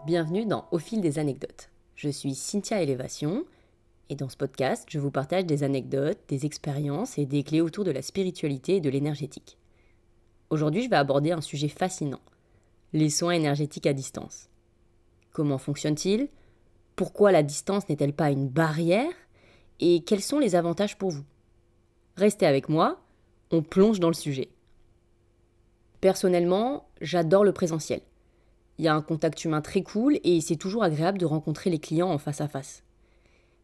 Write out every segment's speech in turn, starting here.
Bienvenue dans Au fil des anecdotes. Je suis Cynthia Élévation et dans ce podcast, je vous partage des anecdotes, des expériences et des clés autour de la spiritualité et de l'énergétique. Aujourd'hui, je vais aborder un sujet fascinant, les soins énergétiques à distance. Comment fonctionnent-ils? Pourquoi la distance n'est-elle pas une barrière? Et quels sont les avantages pour vous? Restez avec moi, on plonge dans le sujet. Personnellement, j'adore le présentiel. Il y a un contact humain très cool et c'est toujours agréable de rencontrer les clients en face à face.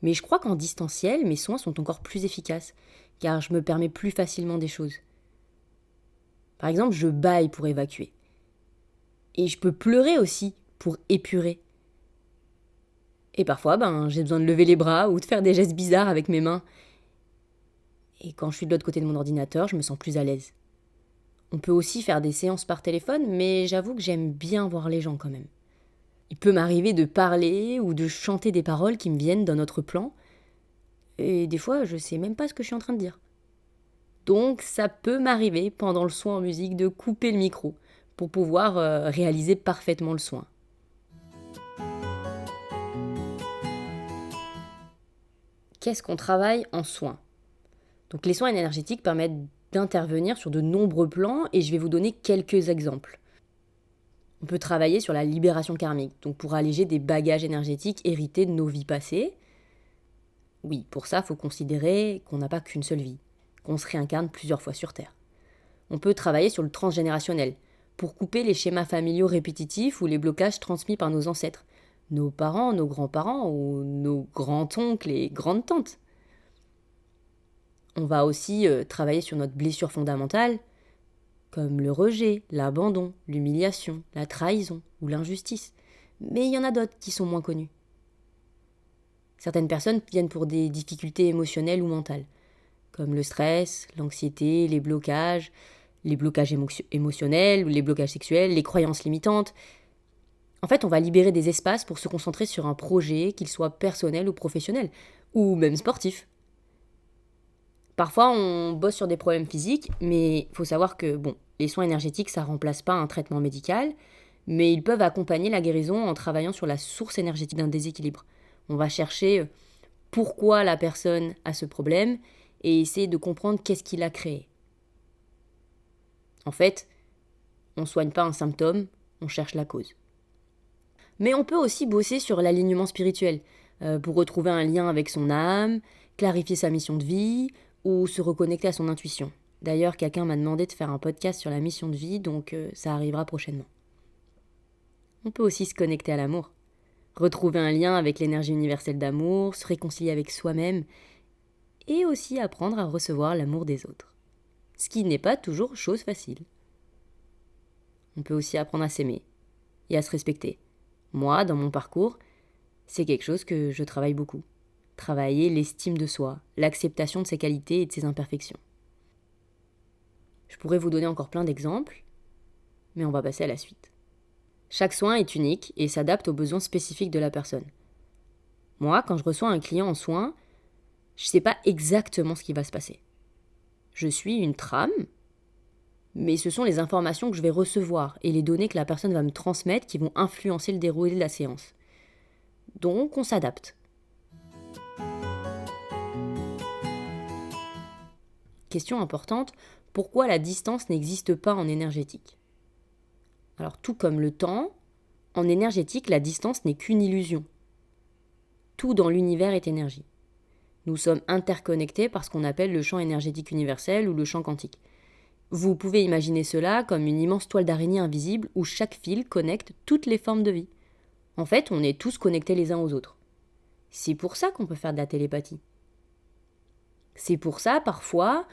Mais je crois qu'en distanciel, mes soins sont encore plus efficaces, car je me permets plus facilement des choses. Par exemple, je bâille pour évacuer. Et je peux pleurer aussi pour épurer. Et parfois, j'ai besoin de lever les bras ou de faire des gestes bizarres avec mes mains. Et quand je suis de l'autre côté de mon ordinateur, je me sens plus à l'aise. On peut aussi faire des séances par téléphone, mais j'avoue que j'aime bien voir les gens quand même. Il peut m'arriver de parler ou de chanter des paroles qui me viennent d'un autre plan, et des fois je sais même pas ce que je suis en train de dire. Donc ça peut m'arriver pendant le soin en musique de couper le micro pour pouvoir réaliser parfaitement le soin. Qu'est-ce qu'on travaille en soins? Donc les soins énergétiques permettent d'intervenir sur de nombreux plans et je vais vous donner quelques exemples. On peut travailler sur la libération karmique, donc pour alléger des bagages énergétiques hérités de nos vies passées. Oui, pour ça, il faut considérer qu'on n'a pas qu'une seule vie, qu'on se réincarne plusieurs fois sur Terre. On peut travailler sur le transgénérationnel, pour couper les schémas familiaux répétitifs ou les blocages transmis par nos ancêtres, nos parents, nos grands-parents ou nos grands-oncles et grandes-tantes. On va aussi travailler sur notre blessure fondamentale, comme le rejet, l'abandon, l'humiliation, la trahison ou l'injustice. Mais il y en a d'autres qui sont moins connues. Certaines personnes viennent pour des difficultés émotionnelles ou mentales, comme le stress, l'anxiété, les blocages émotionnels, les blocages sexuels, les croyances limitantes. En fait, on va libérer des espaces pour se concentrer sur un projet, qu'il soit personnel ou professionnel, ou même sportif. Parfois, on bosse sur des problèmes physiques, mais il faut savoir que, les soins énergétiques, ça ne remplace pas un traitement médical, mais ils peuvent accompagner la guérison en travaillant sur la source énergétique d'un déséquilibre. On va chercher pourquoi la personne a ce problème et essayer de comprendre qu'est-ce qui l'a créé. En fait, on ne soigne pas un symptôme, on cherche la cause. Mais on peut aussi bosser sur l'alignement spirituel pour retrouver un lien avec son âme, clarifier sa mission de vie ou se reconnecter à son intuition. D'ailleurs, quelqu'un m'a demandé de faire un podcast sur la mission de vie, donc ça arrivera prochainement. On peut aussi se connecter à l'amour, retrouver un lien avec l'énergie universelle d'amour, se réconcilier avec soi-même et aussi apprendre à recevoir l'amour des autres. Ce qui n'est pas toujours chose facile. On peut aussi apprendre à s'aimer et à se respecter. Moi, dans mon parcours, c'est quelque chose que je travaille beaucoup. Travailler l'estime de soi, l'acceptation de ses qualités et de ses imperfections. Je pourrais vous donner encore plein d'exemples, mais on va passer à la suite. Chaque soin est unique et s'adapte aux besoins spécifiques de la personne. Moi, quand je reçois un client en soin, je ne sais pas exactement ce qui va se passer. Je suis une trame, mais ce sont les informations que je vais recevoir et les données que la personne va me transmettre qui vont influencer le déroulé de la séance. Donc, on s'adapte. Question importante, pourquoi la distance n'existe pas en énergétique? Alors, tout comme le temps, en énergétique, la distance n'est qu'une illusion. Tout dans l'univers est énergie. Nous sommes interconnectés par ce qu'on appelle le champ énergétique universel ou le champ quantique. Vous pouvez imaginer cela comme une immense toile d'araignée invisible où chaque fil connecte toutes les formes de vie. En fait, on est tous connectés les uns aux autres. C'est pour ça qu'on peut faire de la télépathie. C'est pour ça, parfois,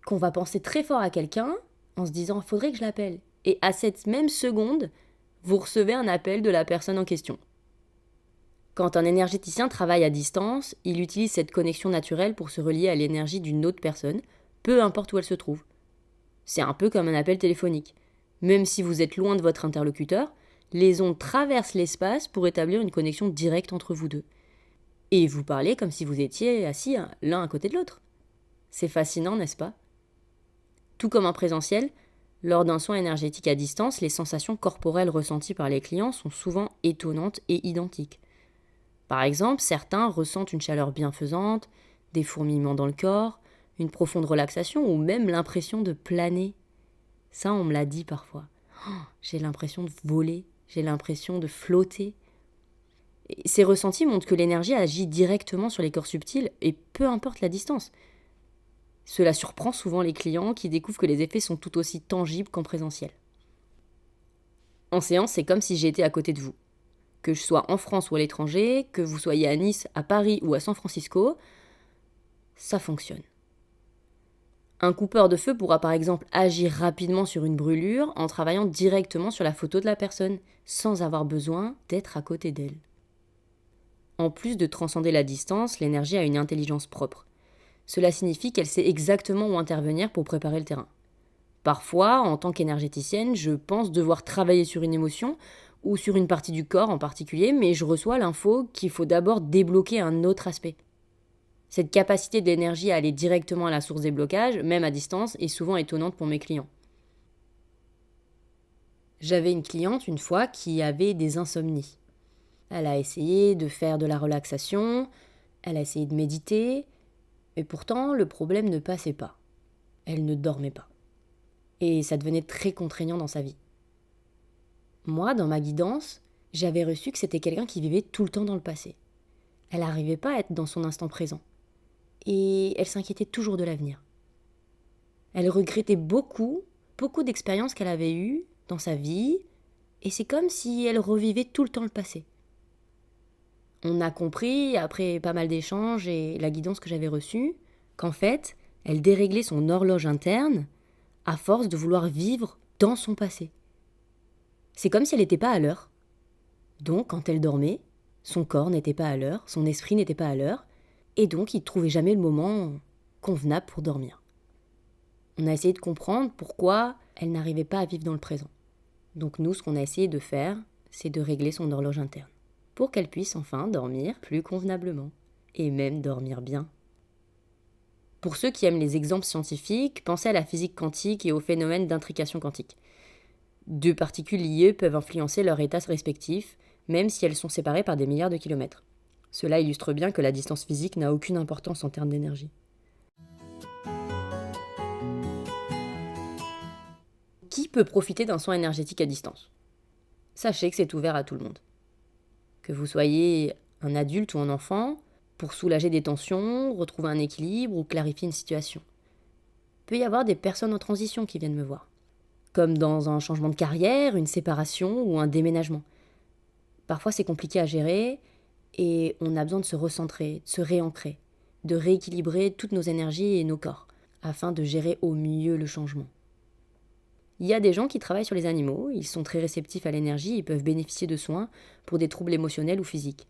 qu'on va penser très fort à quelqu'un en se disant « faudrait que je l'appelle ». Et à cette même seconde, vous recevez un appel de la personne en question. Quand un énergéticien travaille à distance, il utilise cette connexion naturelle pour se relier à l'énergie d'une autre personne, peu importe où elle se trouve. C'est un peu comme un appel téléphonique. Même si vous êtes loin de votre interlocuteur, les ondes traversent l'espace pour établir une connexion directe entre vous deux. Et vous parlez comme si vous étiez assis l'un à côté de l'autre. C'est fascinant, n'est-ce pas? Tout comme en présentiel, Lors d'un soin énergétique à distance, les sensations corporelles ressenties par les clients sont souvent étonnantes et identiques. Par exemple, certains ressentent une chaleur bienfaisante, des fourmillements dans le corps, une profonde relaxation ou même l'impression de planer. Ça, on me l'a dit parfois. Oh, j'ai l'impression de voler, j'ai l'impression de flotter. Et ces ressentis montrent que l'énergie agit directement sur les corps subtils et peu importe la distance. Cela surprend souvent les clients qui découvrent que les effets sont tout aussi tangibles qu'en présentiel. En séance, c'est comme si j'étais à côté de vous. Que je sois en France ou à l'étranger, que vous soyez à Nice, à Paris ou à San Francisco, ça fonctionne. Un coupeur de feu pourra par exemple agir rapidement sur une brûlure en travaillant directement sur la photo de la personne, sans avoir besoin d'être à côté d'elle. En plus de transcender la distance, l'énergie a une intelligence propre. Cela signifie qu'elle sait exactement où intervenir pour préparer le terrain. Parfois, en tant qu'énergéticienne, je pense devoir travailler sur une émotion ou sur une partie du corps en particulier, mais je reçois l'info qu'il faut d'abord débloquer un autre aspect. Cette capacité de l'énergie à aller directement à la source des blocages, même à distance, est souvent étonnante pour mes clients. J'avais une cliente une fois qui avait des insomnies. Elle a essayé de faire de la relaxation, elle a essayé de méditer, et pourtant le problème ne passait pas. Elle ne dormait pas. Et ça devenait très contraignant dans sa vie. Moi, dans ma guidance, j'avais reçu que c'était quelqu'un qui vivait tout le temps dans le passé. Elle n'arrivait pas à être dans son instant présent. Et elle s'inquiétait toujours de l'avenir. Elle regrettait beaucoup d'expériences qu'elle avait eues dans sa vie, et c'est comme si elle revivait tout le temps le passé. On a compris, après pas mal d'échanges et la guidance que j'avais reçue, qu'en fait, elle déréglait son horloge interne à force de vouloir vivre dans son passé. C'est comme si elle n'était pas à l'heure. Donc, quand elle dormait, son corps n'était pas à l'heure, son esprit n'était pas à l'heure, et donc il ne trouvait jamais le moment convenable pour dormir. On a essayé de comprendre pourquoi elle n'arrivait pas à vivre dans le présent. Donc nous, ce qu'on a essayé de faire, c'est de régler son horloge interne, pour qu'elle puisse enfin dormir plus convenablement, et même dormir bien. Pour ceux qui aiment les exemples scientifiques, pensez à la physique quantique et au phénomène d'intrication quantique. Deux particules liées peuvent influencer leur état respectif, même si elles sont séparées par des milliards de kilomètres. Cela illustre bien que la distance physique n'a aucune importance en termes d'énergie. Qui peut profiter d'un soin énergétique à distance ? Sachez que c'est ouvert à tout le monde. Que vous soyez un adulte ou un enfant, pour soulager des tensions, retrouver un équilibre ou clarifier une situation. Il peut y avoir des personnes en transition qui viennent me voir, comme dans un changement de carrière, une séparation ou un déménagement. Parfois c'est compliqué à gérer et on a besoin de se recentrer, de se réancrer, de rééquilibrer toutes nos énergies et nos corps, afin de gérer au mieux le changement. Il y a des gens qui travaillent sur les animaux, ils sont très réceptifs à l'énergie et peuvent bénéficier de soins pour des troubles émotionnels ou physiques.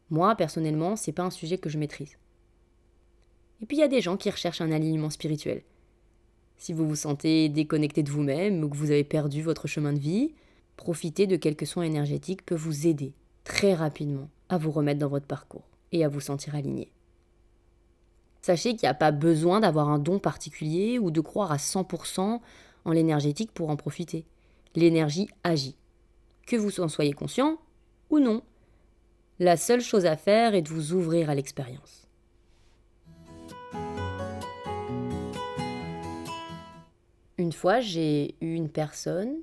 Moi, personnellement, c'est pas un sujet que je maîtrise. Et puis il y a des gens qui recherchent un alignement spirituel. Si vous vous sentez déconnecté de vous-même ou que vous avez perdu votre chemin de vie, profiter de quelques soins énergétiques peut vous aider très rapidement à vous remettre dans votre parcours et à vous sentir aligné. Sachez qu'il n'y a pas besoin d'avoir un don particulier ou de croire à 100% en l'énergétique pour en profiter. L'énergie agit. Que vous en soyez conscient ou non. La seule chose à faire est de vous ouvrir à l'expérience. Une fois, j'ai eu une personne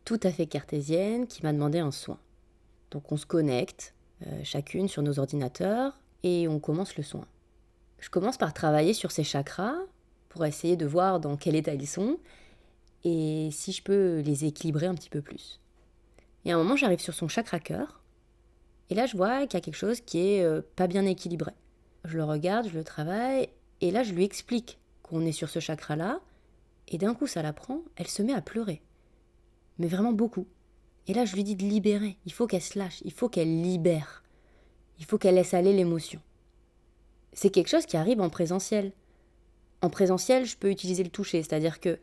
tout à fait cartésienne qui m'a demandé un soin. Donc on se connecte, chacune sur nos ordinateurs, et on commence le soin. Je commence par travailler sur ses chakras pour essayer de voir dans quel état ils sont et si je peux les équilibrer un petit peu plus. Et à un moment, j'arrive sur son chakra cœur, et là, je vois qu'il y a quelque chose qui est pas bien équilibré. Je le regarde, je le travaille, et là, je lui explique qu'on est sur ce chakra-là, et d'un coup, ça la prend, elle se met à pleurer. Mais vraiment beaucoup. Et là, je lui dis de libérer. Il faut qu'elle se lâche, il faut qu'elle libère. Il faut qu'elle laisse aller l'émotion. C'est quelque chose qui arrive en présentiel. En présentiel, je peux utiliser le toucher, c'est-à-dire que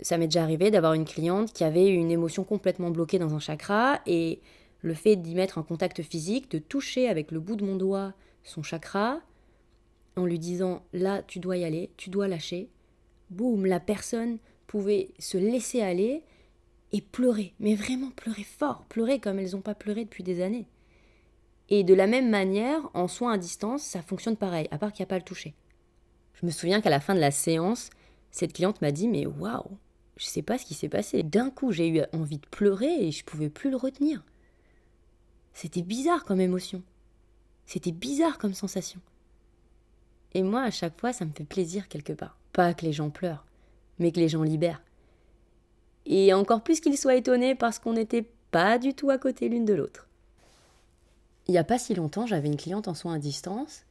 ça m'est déjà arrivé d'avoir une cliente qui avait une émotion complètement bloquée dans un chakra, et le fait d'y mettre un contact physique, de toucher avec le bout de mon doigt son chakra, en lui disant « là, tu dois y aller, tu dois lâcher », boum, la personne pouvaient se laisser aller et pleurer, mais vraiment pleurer fort, pleurer comme elles n'ont pas pleuré depuis des années. Et de la même manière, en soins à distance, ça fonctionne pareil, à part qu'il n'y a pas à le toucher. Je me souviens qu'à la fin de la séance, cette cliente m'a dit « Mais waouh, je sais pas ce qui s'est passé. D'un coup, j'ai eu envie de pleurer et je pouvais plus le retenir. C'était bizarre comme émotion. C'était bizarre comme sensation. » Et moi, à chaque fois, ça me fait plaisir quelque part. Pas que les gens pleurent, mais que les gens libèrent. Et encore plus qu'ils soient étonnés parce qu'on n'était pas du tout à côté l'une de l'autre. Il n'y a pas si longtemps, j'avais une cliente en soins à distance,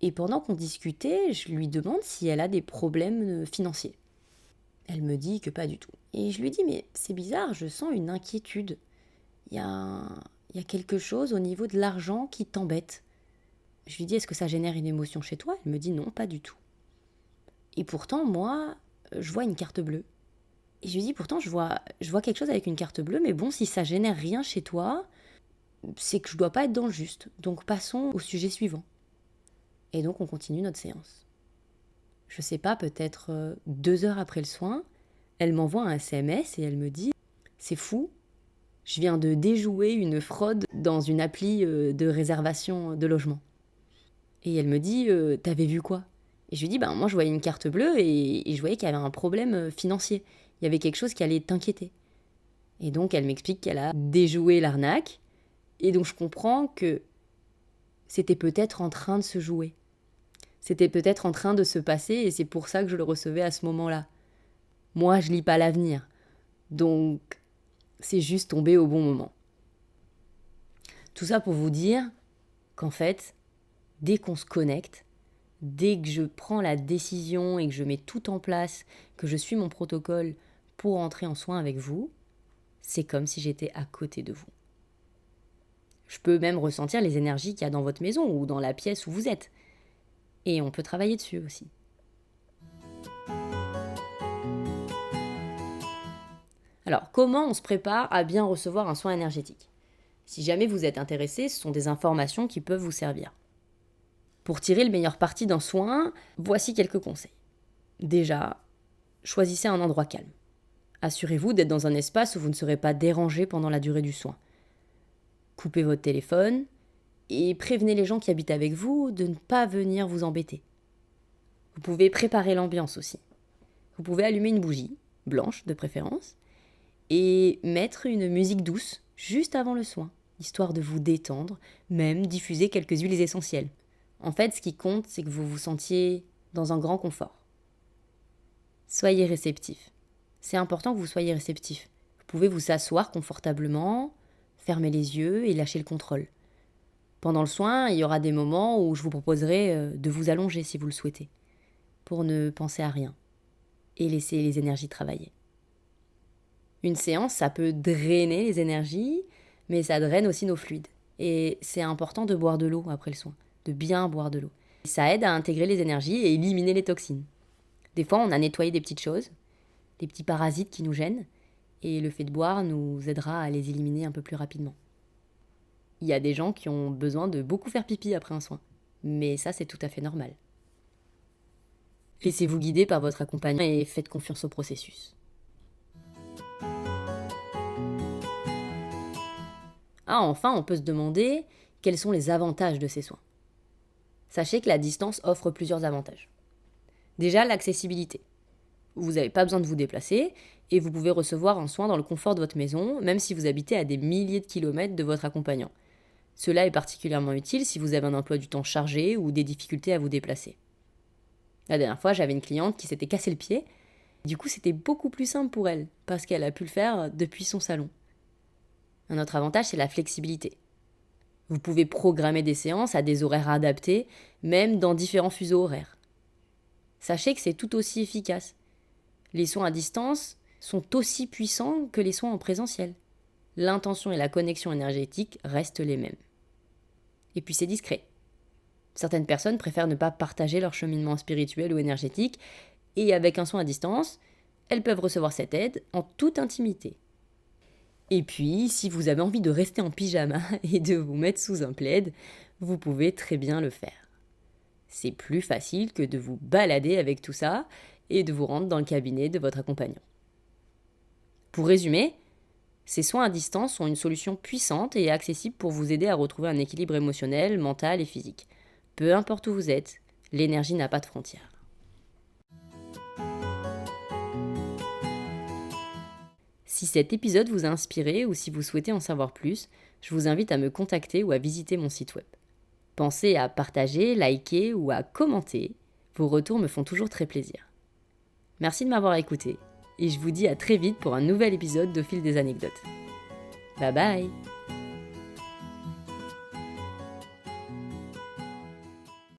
et pendant qu'on discutait, je lui demande si elle a des problèmes financiers. Elle me dit que pas du tout. Et je lui dis, mais c'est bizarre, je sens une inquiétude. Il y a quelque chose au niveau de l'argent qui t'embête. Je lui dis, est-ce que ça génère une émotion chez toi ? Elle me dit, non, pas du tout. Et pourtant, moi, je vois une carte bleue. Et je lui dis, pourtant, je vois quelque chose avec une carte bleue, mais bon, si ça génère rien chez toi, c'est que je dois pas être dans le juste. Donc passons au sujet suivant. Et donc on continue notre séance. Je sais pas, peut-être 2 heures après le soin, elle m'envoie un SMS et elle me dit « C'est fou, je viens de déjouer une fraude dans une appli de réservation de logement. » Et elle me dit « T'avais vu quoi ?» Et je lui dis « Moi je voyais une carte bleue et je voyais qu'il y avait un problème financier. Il y avait quelque chose qui allait t'inquiéter. » Et donc elle m'explique qu'elle a déjoué l'arnaque. Et donc je comprends que c'était peut-être en train de se jouer. C'était peut-être en train de se passer et c'est pour ça que je le recevais à ce moment-là. Moi, je lis pas l'avenir. Donc, c'est juste tombé au bon moment. Tout ça pour vous dire qu'en fait, dès qu'on se connecte, dès que je prends la décision et que je mets tout en place, que je suis mon protocole pour entrer en soin avec vous, c'est comme si j'étais à côté de vous. Je peux même ressentir les énergies qu'il y a dans votre maison ou dans la pièce où vous êtes. Et on peut travailler dessus aussi. Alors, comment on se prépare à bien recevoir un soin énergétique ? Si jamais vous êtes intéressé, ce sont des informations qui peuvent vous servir. Pour tirer le meilleur parti d'un soin, voici quelques conseils. Déjà, choisissez un endroit calme. Assurez-vous d'être dans un espace où vous ne serez pas dérangé pendant la durée du soin. Coupez votre téléphone et prévenez les gens qui habitent avec vous de ne pas venir vous embêter. Vous pouvez préparer l'ambiance aussi. Vous pouvez allumer une bougie, blanche de préférence, et mettre une musique douce juste avant le soin, histoire de vous détendre, même diffuser quelques huiles essentielles. En fait, ce qui compte, c'est que vous vous sentiez dans un grand confort. Soyez réceptif. C'est important que vous soyez réceptif. Vous pouvez vous asseoir confortablement, fermer les yeux et lâcher le contrôle. Pendant le soin, il y aura des moments où je vous proposerai de vous allonger si vous le souhaitez, pour ne penser à rien et laisser les énergies travailler. Une séance, ça peut drainer les énergies, mais ça draine aussi nos fluides. Et c'est important de boire de l'eau après le soin, de bien boire de l'eau. Ça aide à intégrer les énergies et éliminer les toxines. Des fois, on a nettoyé des petites choses, des petits parasites qui nous gênent, et le fait de boire nous aidera à les éliminer un peu plus rapidement. Il y a des gens qui ont besoin de beaucoup faire pipi après un soin, mais ça, c'est tout à fait normal. Laissez-vous guider par votre accompagnant et faites confiance au processus. Enfin, on peut se demander quels sont les avantages de ces soins. Sachez que la distance offre plusieurs avantages. Déjà, l'accessibilité. Vous n'avez pas besoin de vous déplacer et vous pouvez recevoir un soin dans le confort de votre maison, même si vous habitez à des milliers de kilomètres de votre accompagnant. Cela est particulièrement utile si vous avez un emploi du temps chargé ou des difficultés à vous déplacer. La dernière fois, j'avais une cliente qui s'était cassé le pied. Du coup, c'était beaucoup plus simple pour elle, parce qu'elle a pu le faire depuis son salon. Un autre avantage, c'est la flexibilité. Vous pouvez programmer des séances à des horaires adaptés, même dans différents fuseaux horaires. Sachez que c'est tout aussi efficace. Les soins à distance sont aussi puissants que les soins en présentiel. L'intention et la connexion énergétique restent les mêmes. Et puis c'est discret. Certaines personnes préfèrent ne pas partager leur cheminement spirituel ou énergétique, et avec un soin à distance, elles peuvent recevoir cette aide en toute intimité. Et puis, si vous avez envie de rester en pyjama et de vous mettre sous un plaid, vous pouvez très bien le faire. C'est plus facile que de vous balader avec tout ça, et de vous rendre dans le cabinet de votre accompagnant. Pour résumer, ces soins à distance sont une solution puissante et accessible pour vous aider à retrouver un équilibre émotionnel, mental et physique. Peu importe où vous êtes, l'énergie n'a pas de frontières. Si cet épisode vous a inspiré ou si vous souhaitez en savoir plus, je vous invite à me contacter ou à visiter mon site web. Pensez à partager, liker ou à commenter. Vos retours me font toujours très plaisir. Merci de m'avoir écouté et je vous dis à très vite pour un nouvel épisode d'Au fil des anecdotes. Bye bye!